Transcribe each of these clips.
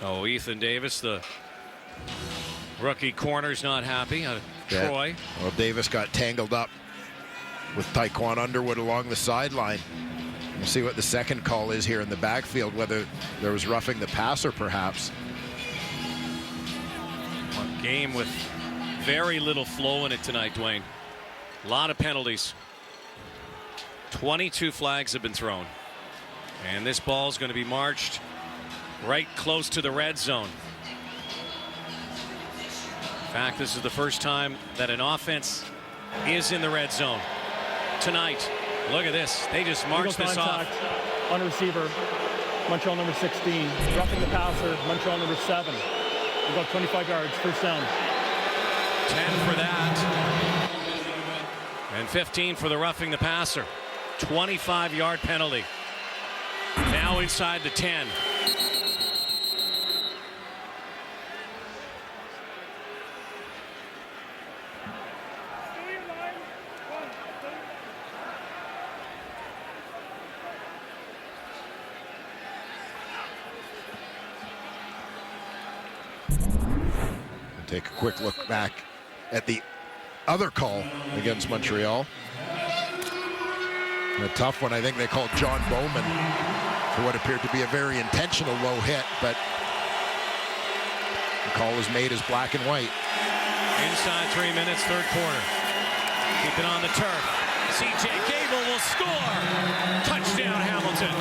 So Ethan Davis, the rookie corner's not happy. Troy. Well, Davis got tangled up with Taekwon Underwood along the sideline. We'll see what the second call is here in the backfield, whether there was roughing the passer perhaps. A game with very little flow in it tonight, Dwayne. A lot of penalties. 22 flags have been thrown. And this ball is going to be marched right close to the red zone. In fact, this is the first time that an offense is in the red zone tonight. Look at this. They just marched this off. On receiver, Montreal number 16. Roughing the passer, Montreal number 7. About 25 yards, first down. 10 for that. And 15 for the roughing the passer. 25-yard penalty. Now inside the 10. Take a quick look back at the other call against Montreal. A tough one. I think they called John Bowman for what appeared to be a very intentional low hit, but the call was made as black and white. Inside 3 minutes, third quarter. Keep it on the turf. C.J. Gable will score. Touchdown, Hamilton.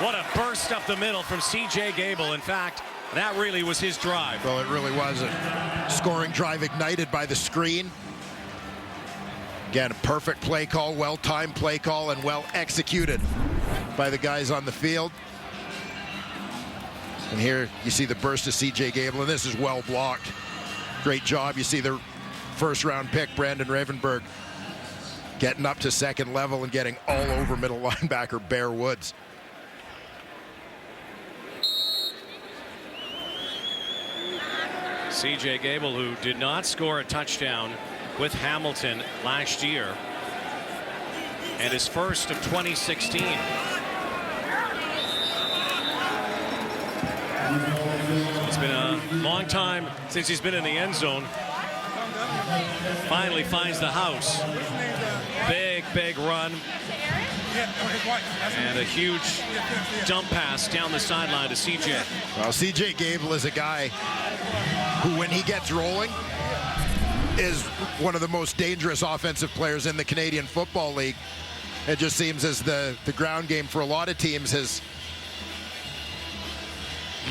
What a burst up the middle from C.J. Gable. In fact, that really was his drive. Well, it really was a scoring drive ignited by the screen. Again, a perfect play call, well-timed play call, and well executed by the guys on the field. And here you see the burst of C.J. Gable, and this is well blocked. Great job. You see the first-round pick, Brandon Ravenberg, getting up to second level and getting all over middle linebacker Bear Woods. C.J. Gable, who did not score a touchdown with Hamilton last year, and his first of 2016. It's been a long time since he's been in the end zone. Finally finds the house. Big run. And a huge dump pass down the sideline to C.J. Well, C.J. Gable is a guy who, when he gets rolling, is one of the most dangerous offensive players in the Canadian Football League. It just seems as the ground game for a lot of teams has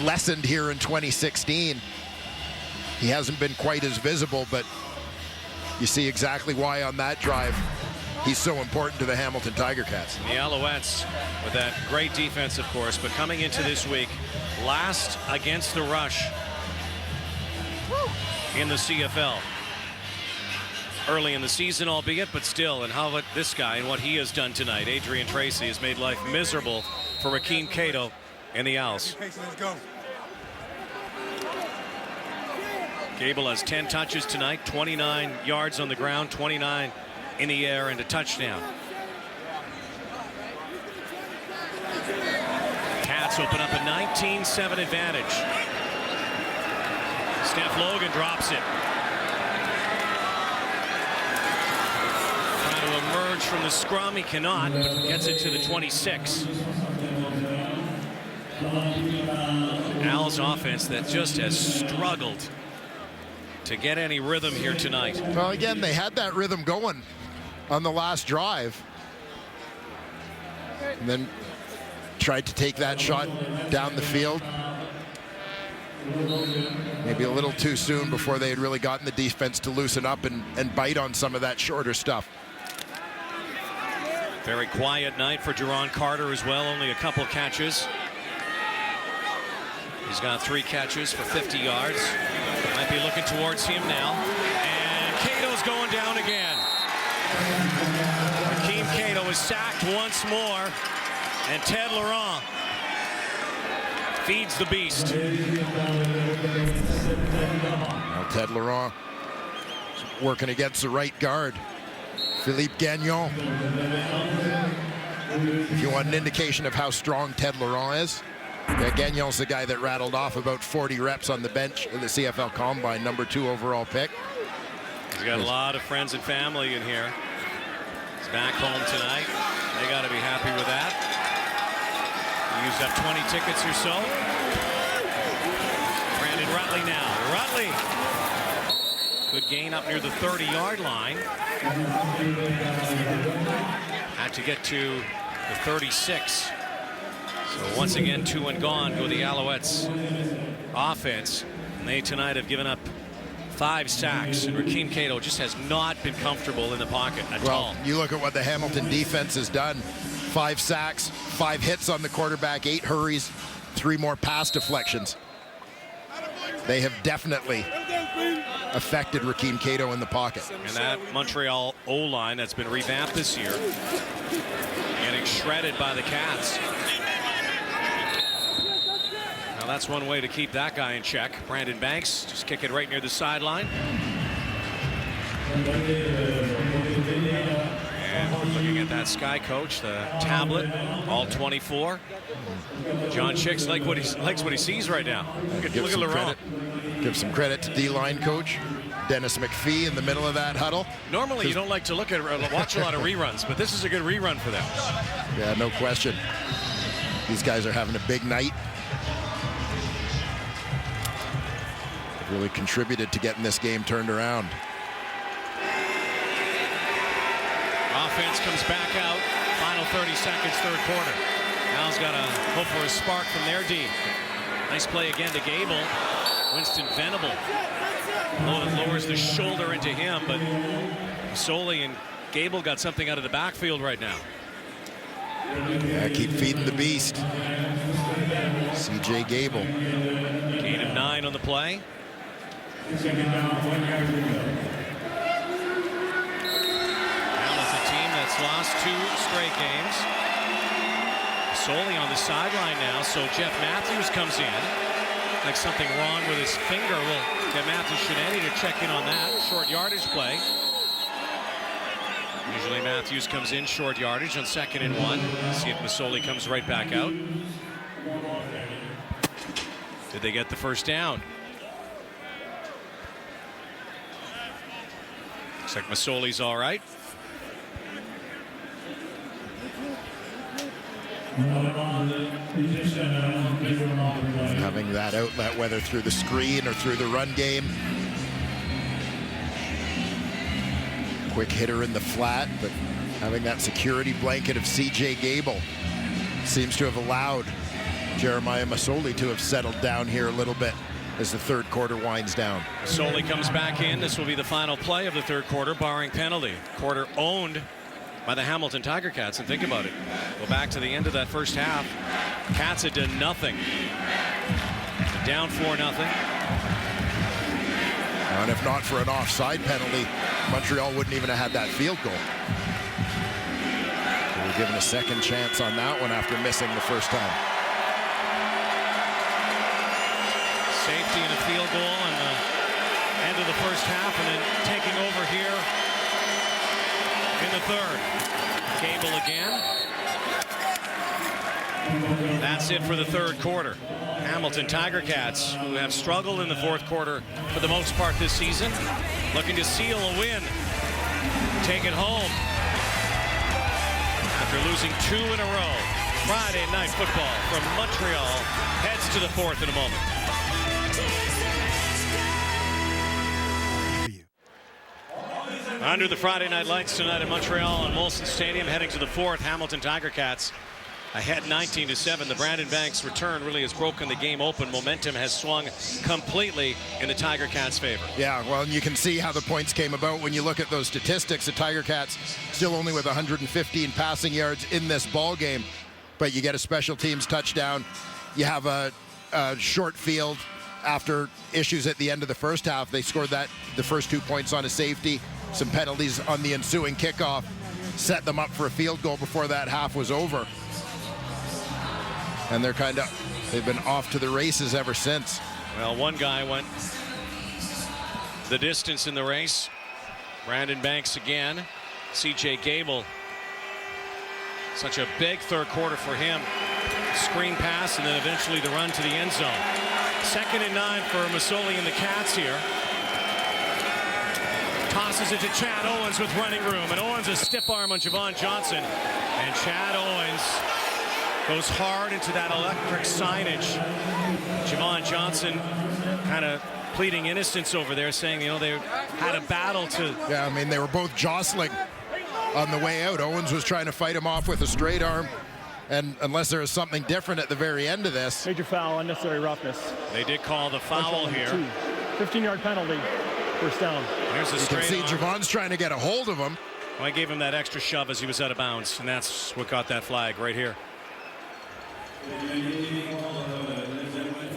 lessened here in 2016. He hasn't been quite as visible, but you see exactly why on that drive he's so important to the Hamilton Tiger Cats. The Alouettes with that great defense, of course, but coming into this week, last against the rush in the CFL. Early in the season, albeit, but still. And how about this guy and what he has done tonight? Adrian Tracy has made life miserable for Rakeem Cato and the Owls. Gable has 10 touches tonight, 29 yards on the ground, 29 in the air, and a touchdown. Cats open up a 19-7 advantage. Steph Logan drops it. Trying to emerge from the scrum. He cannot, but gets it to the 26. Al's offense that just has struggled to get any rhythm here tonight. Well, again, they had that rhythm going on the last drive, and then tried to take that shot down the field. Maybe a little too soon before they had really gotten the defense to loosen up and bite on some of that shorter stuff. Very quiet night for Jerron Carter as well, only a couple catches. He's got 3 catches for 50 yards. Might be looking towards him now. And Cato's going down again. Rakeem Cato is sacked once more. And Ted Laurent feeds the beast. Now Ted Laurent working against the right guard, Philippe Gagnon. If you want an indication of how strong Ted Laurent is, Yeah, Gagnon's the guy that rattled off about 40 reps on the bench in the CFL Combine, #2 overall pick. He's got a lot of friends and family in here. He's back home tonight. They got to be happy with that. He used up 20 tickets or so. Brandon Rutley now. Rutley. Good gain up near the 30-yard line. Had to get to the 36. So once again, 2 and gone go the Alouettes offense. And they tonight have given up 5 sacks, and Rakeem Cato just has not been comfortable in the pocket at all. You look at what the Hamilton defense has done. 5 sacks, 5 hits on the quarterback, 8 hurries, 3 more pass deflections. They have definitely affected Rakeem Cato in the pocket. And that Montreal O-line that's been revamped this year, getting shredded by the Cats. Now that's one way to keep that guy in check. Brandon Banks just kick it right near the sideline. And looking at that Sky Coach, the tablet, all 24. John Chicks likes what he sees right now. Look at Laurent. Give some credit to D-line coach Dennis McPhee in the middle of that huddle. Normally you don't like to watch a lot of reruns, but this is a good rerun for them. Yeah, no question. These guys are having a big night. They've really contributed to getting this game turned around. Offense comes back out. Final 30 seconds, third quarter. Al's got to hope for a spark from their D. Nice play again to Gable. Winston Venable lowers the shoulder into him, but Masoli and Gable got something out of the backfield right now. Yeah, keep feeding the beast. C.J. Gable. Gain of 9 on the play. Lost 2 straight games. Solely on the sideline now, so Jeff Matthews comes in. Like something wrong with his finger. We'll get Matthews Shinetti to check in on that. Short yardage play. Usually Matthews comes in short yardage on 2nd and 1. See if Masoli comes right back out. Did they get the first down? Looks like Masoli's all right. Having that outlet, whether through the screen or through the run game. Quick hitter in the flat, but having that security blanket of C.J. Gable seems to have allowed Jeremiah Masoli to have settled down here a little bit as the third quarter winds down. Masoli comes back in. This will be the final play of the third quarter, barring penalty. Quarter owned by the Hamilton Tiger Cats, and think about it. Go back to the end of that first half. Cats had done nothing. Down 4-0. And if not for an offside penalty, Montreal wouldn't even have had that field goal. They were given a second chance on that one after missing the first time. Safety and a field goal in the end of the first half, and then taking over here in the third. Gable again. That's it for the third quarter. Hamilton Tiger Cats, who have struggled in the fourth quarter for the most part this season, looking to seal a win. Take it home after losing 2 in a row. Friday night football from Montreal heads to the fourth in a moment. Under the Friday night lights tonight in Montreal and Molson Stadium, heading to the fourth. Hamilton Tiger Cats ahead 19-7. The Brandon Banks return really has broken the game open. Momentum has swung completely in the Tiger Cats' favor. Yeah, well, and you can see how the points came about when you look at those statistics. The Tiger Cats still only with 115 passing yards in this ball game, but you get a special teams touchdown. You have a short field after issues at the end of the first half. They scored the first 2 points on a safety. Some penalties on the ensuing kickoff set them up for a field goal before that half was over. And they've been off to the races ever since. Well, one guy went the distance in the race. Brandon Banks again. C.J. Gable. Such a big third quarter for him. screen pass, and then eventually the run to the end zone. 2nd and 9 for Masoli and the Cats here. Tosses it to Chad Owens with running room, and Owens a stiff arm on Javon Johnson, and Chad Owens goes hard into that electric signage. Javon Johnson kind of pleading innocence over there, saying, you know, they had a battle to... Yeah, I mean, they were both jostling on the way out. Owens was trying to fight him off with a straight arm, and unless there was something different at the very end of this... Major foul, unnecessary roughness. They did call the foul here. 15-yard penalty, first down. There's a straight You can see Javon's trying to get a hold of him. Well, I gave him that extra shove as he was out of bounds, and that's what got that flag right here.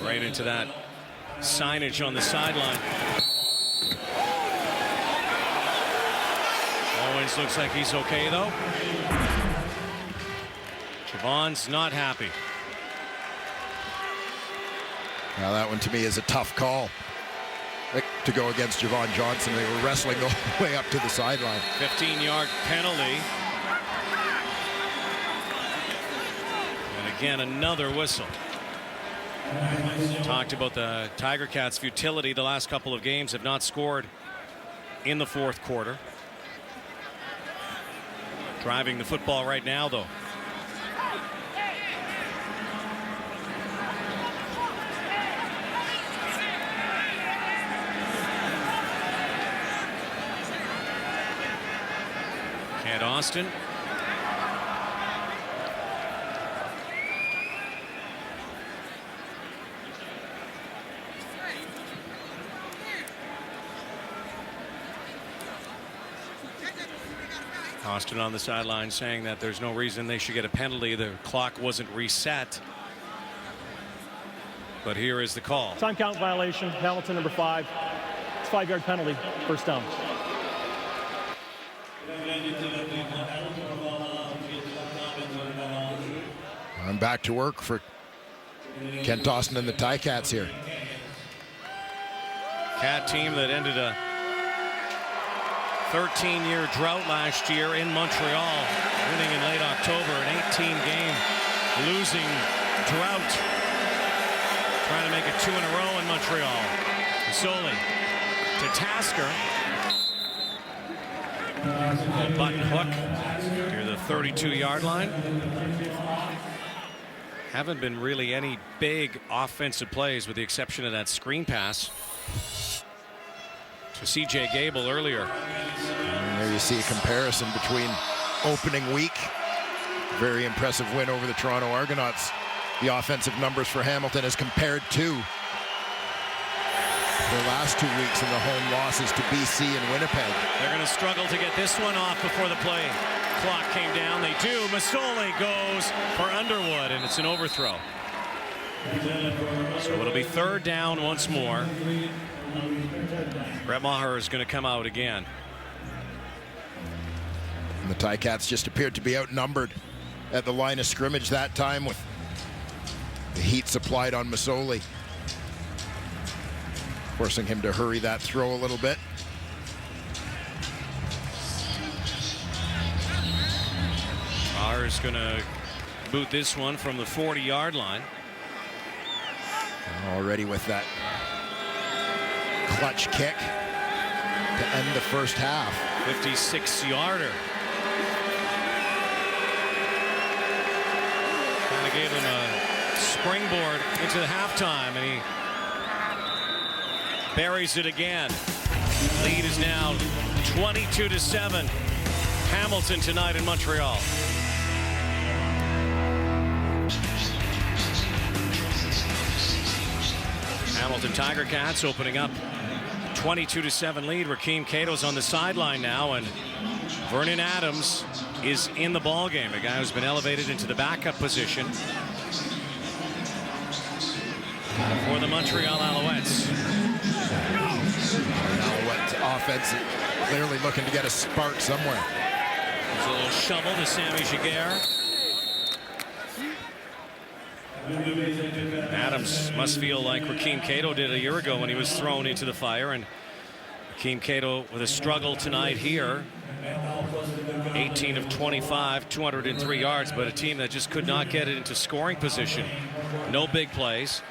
Right into that signage on the sideline. Owens looks like he's okay, though. Javon's not happy. Now that one to me is a tough call to go against Javon Johnson. They were wrestling the whole way up to the sideline. 15-yard penalty. And again, another whistle. Talked about the Tiger Cats' futility. The last couple of games have not scored in the fourth quarter. Driving the football right now, though. And Austin. Austin on the sideline saying that there's no reason they should get a penalty. The clock wasn't reset. But here is the call. Time count violation, Hamilton number 5. It's 5-yard penalty, first down. I'm back to work for Kent Austin and the Ticats here. Cat team that ended a 13-year drought last year in Montreal, winning in late October, an 18-game losing drought. Trying to make it 2 in a row in Montreal. Masoli to Tasker. A button hook near the 32-yard line. Haven't been really any big offensive plays with the exception of that screen pass to C.J. Gable earlier. And there you see a comparison between opening week, very impressive win over the Toronto Argonauts. The offensive numbers for Hamilton as compared to their last 2 weeks in the home losses to BC and Winnipeg. They're going to struggle to get this one off before the play clock came down. They do. Masoli goes for Underwood, and it's an overthrow. So it'll be 3rd down once more. Brett Maher is going to come out again. And the Ticats just appeared to be outnumbered at the line of scrimmage that time with the heat supplied on Masoli, forcing him to hurry that throw a little bit. Maher is going to boot this one from the 40-yard line. Already with that clutch kick to end the first half. 56-yarder. Kind of gave him a springboard into the halftime, and he buries it again. Lead is now 22-7. Hamilton tonight in Montreal. Hamilton Tiger Cats opening up 22-7 lead. Rakeem Cato's on the sideline now, and Vernon Adams is in the ball game. A guy who's been elevated into the backup position for the Montreal Alouettes. Alouettes offense clearly looking to get a spark somewhere. There's a little shovel to Sammy Giguère. Adams must feel like Rakeem Cato did a year ago when he was thrown into the fire, and Rakeem Cato with a struggle tonight here. 18 of 25, 203 yards, but a team that just could not get it into scoring position. No big plays.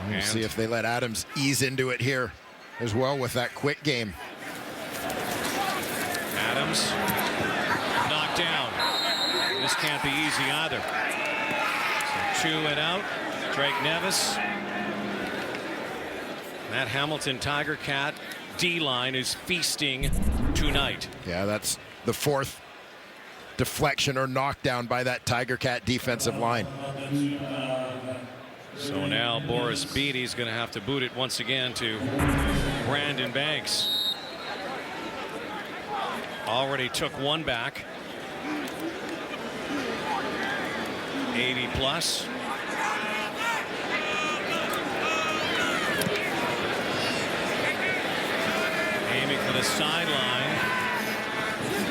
We'll see if they let Adams ease into it here as well with that quick game. Adams knocked down. This can't be easy either. So 2 and out. Drake Nevis. That Hamilton Tiger Cat D-line is feasting tonight. Yeah, that's the 4th deflection or knockdown by that Tiger Cat defensive line. So now Boris Beatty's going to have to boot it once again to Brandon Banks. Already took 1 back. 80 plus. Aiming for the sideline.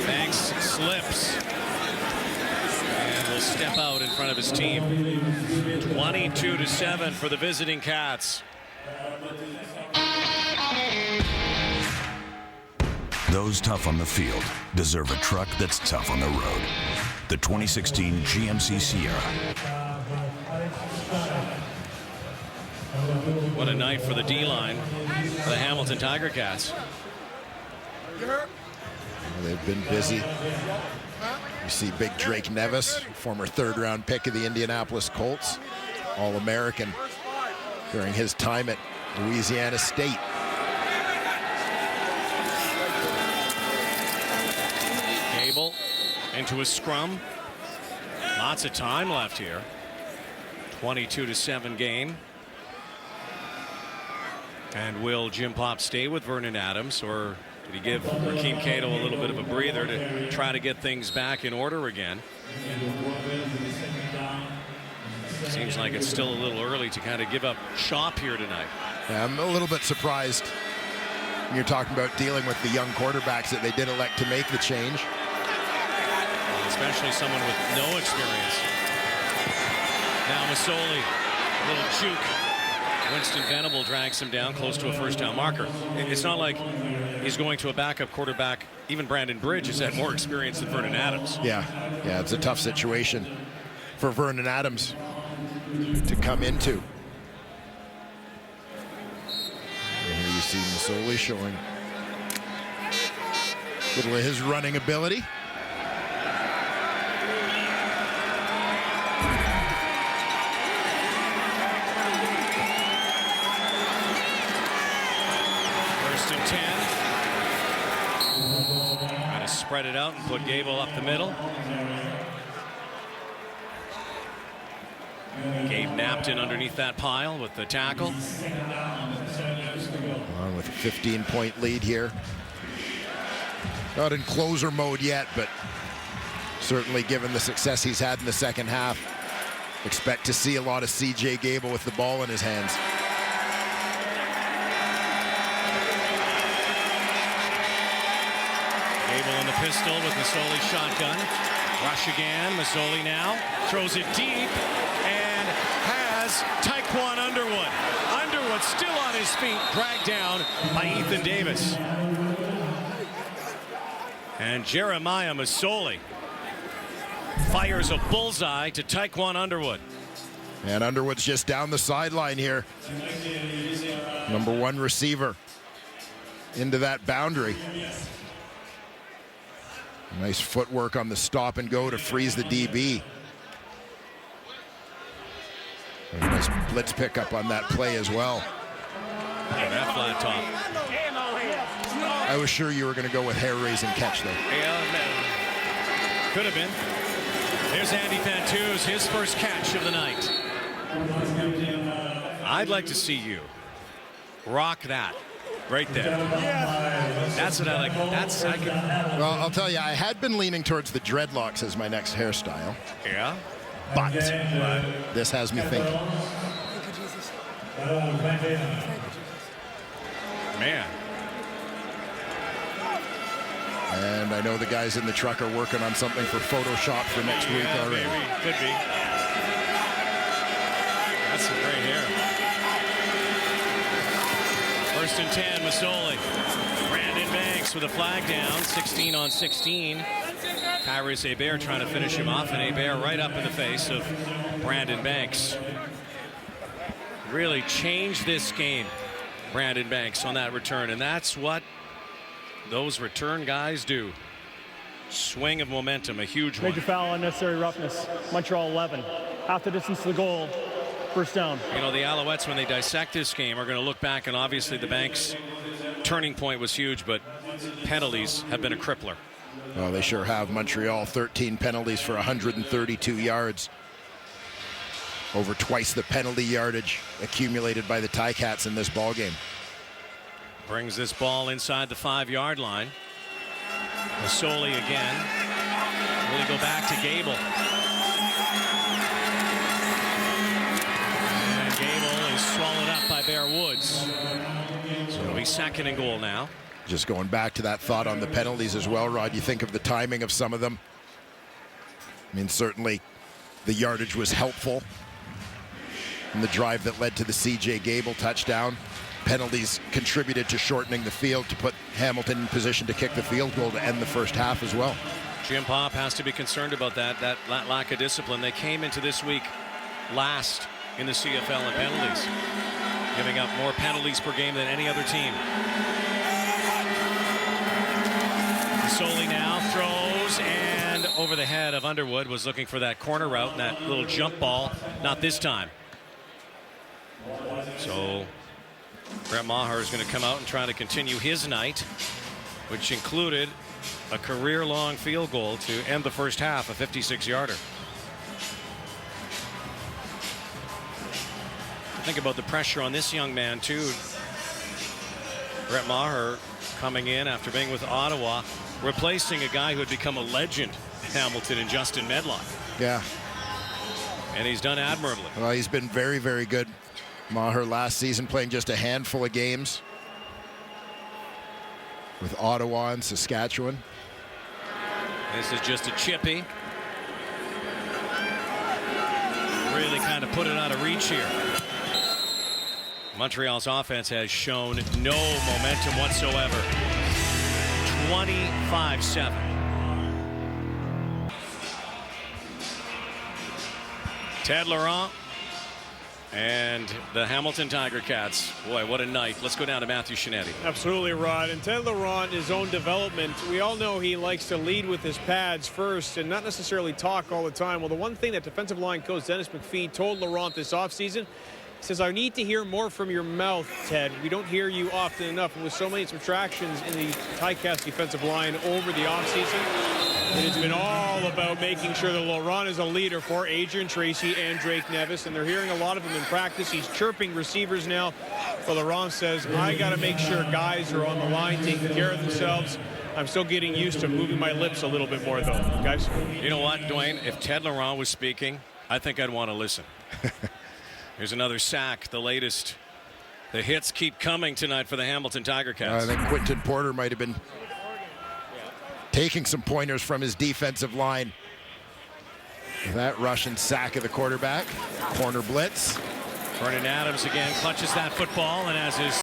Banks slips and will step out in front of his team. 22-7 for the visiting Cats. Those tough on the field deserve a truck that's tough on the road. The 2016 GMC Sierra. What a night for the D-line for the Hamilton Tiger Cats. They've been busy. You see big Drake Nevis, former 3rd-round pick of the Indianapolis Colts, All-American during his time at Louisiana State. Gable into a scrum. Lots of time left here. 22-7 game. And will Jim Pop stay with Vernon Adams, or did he give Rakeem Cato a little bit of a breather to try to get things back in order again? Seems like it's still a little early to kind of give up shop here tonight. Yeah, I'm a little bit surprised when you're talking about dealing with the young quarterbacks that they did elect to make the change. Especially someone with no experience. Now Masoli, a little juke. Winston Venable drags him down close to a first-down marker. It's not like he's going to a backup quarterback. Even Brandon Bridge has had more experience than Vernon Adams. Yeah, it's a tough situation for Vernon Adams to come into. And here you see Masoli showing a little of his running ability. Spread it out and put Gable up the middle. Gabe Napton underneath that pile with the tackle. Along with a 15-point lead here. Not in closer mode yet, but certainly given the success he's had in the second half, expect to see a lot of C.J. Gable with the ball in his hands. Gable in the pistol with Masoli shotgun. Rush again. Masoli now throws it deep and has Tyquan Underwood. Underwood still on his feet, dragged down by Ethan Davis. And Jeremiah Masoli fires a bullseye to Tyquan Underwood. And Underwood's just down the sideline here. Number 1 receiver into that boundary. Nice footwork on the stop and go to freeze the DB. And a nice blitz pickup on that play as well. Yeah, that flat top. I was sure you were going to go with hair raising catch though. Yeah, could have been. There's Andy Fantuz, his first catch of the night. I'd like to see you rock that right there. That's what I like. Well, I'll tell you, I had been leaning towards the dreadlocks as my next hairstyle. Yeah. But this has me thinking. Man. And I know the guys in the truck are working on something for Photoshop for next week already. Maybe. Could be. That's some great hair. First and 10, Masoli. Brandon Banks with a flag down, 16 on 16. Kyrus Hebert trying to finish him off, and Hebert right up in the face of Brandon Banks. Really changed this game, Brandon Banks, on that return, and that's what those return guys do. Swing of momentum, a huge one. Major foul, unnecessary roughness. Montreal 11. Half the distance to the goal. First down. You know, the Alouettes, when they dissect this game, are going to look back, and obviously the Banks turning point was huge, but penalties have been a crippler. Well, they sure have. Montreal, 13 penalties for 132 yards. Over twice the penalty yardage accumulated by the Ticats in this ballgame. Brings this ball inside the 5-yard line. Masoli again. Will he go back to Gable? And Gable is swallowed up by Bear Woods. So it'll be second and goal now. Just going back to that thought on the penalties as well, Rod, you think of the timing of some of them. I mean, certainly the yardage was helpful in the drive that led to the C.J. Gable touchdown. Penalties contributed to shortening the field to put Hamilton in position to kick the field goal to end the first half as well. Jim Popp has to be concerned about that lack of discipline. They came into this week last in the CFL in penalties, giving up more penalties per game than any other team. Masoli now throws, and over the head of Underwood, was looking for that corner route and that little jump ball. Not this time. So Brett Maher is going to come out and try to continue his night, which included a career-long field goal to end the first half, a 56-yarder. Think about the pressure on this young man, too. Brett Maher coming in after being with Ottawa, replacing a guy who had become a legend, Hamilton, and Justin Medlock. Yeah. And he's done admirably. Well, he's been very, very good. Maher last season playing just a handful of games with Ottawa and Saskatchewan. This is just a chippy. Really kind of put it out of reach here. Montreal's offense has shown no momentum whatsoever. 25-7. Ted Laurent and the Hamilton Tiger Cats. Boy, what a night. Let's go down to Matthew Shinetti. Absolutely, Rod. And Ted Laurent, his own development, we all know he likes to lead with his pads first and not necessarily talk all the time. Well, the one thing that defensive line coach Dennis McPhee told Laurent this offseason, he says, I need to hear more from your mouth, Ted. We don't hear you often enough. And with so many subtractions in the Ticats defensive line over the offseason, it has been all about making sure that Laurent is a leader for Adrian Tracy and Drake Nevis, and they're hearing a lot of him in practice. He's chirping receivers now. But Laurent says, I got to make sure guys are on the line taking care of themselves. I'm still getting used to moving my lips a little bit more, though, guys. You know what, Dwayne? If Ted Laurent was speaking, I think I'd want to listen. Here's another sack, the latest. The hits keep coming tonight for the Hamilton Tiger Cats. I think Quinton Porter might have been taking some pointers from his defensive line. That Russian sack of the quarterback. Corner blitz. Vernon Adams again clutches that football, and as his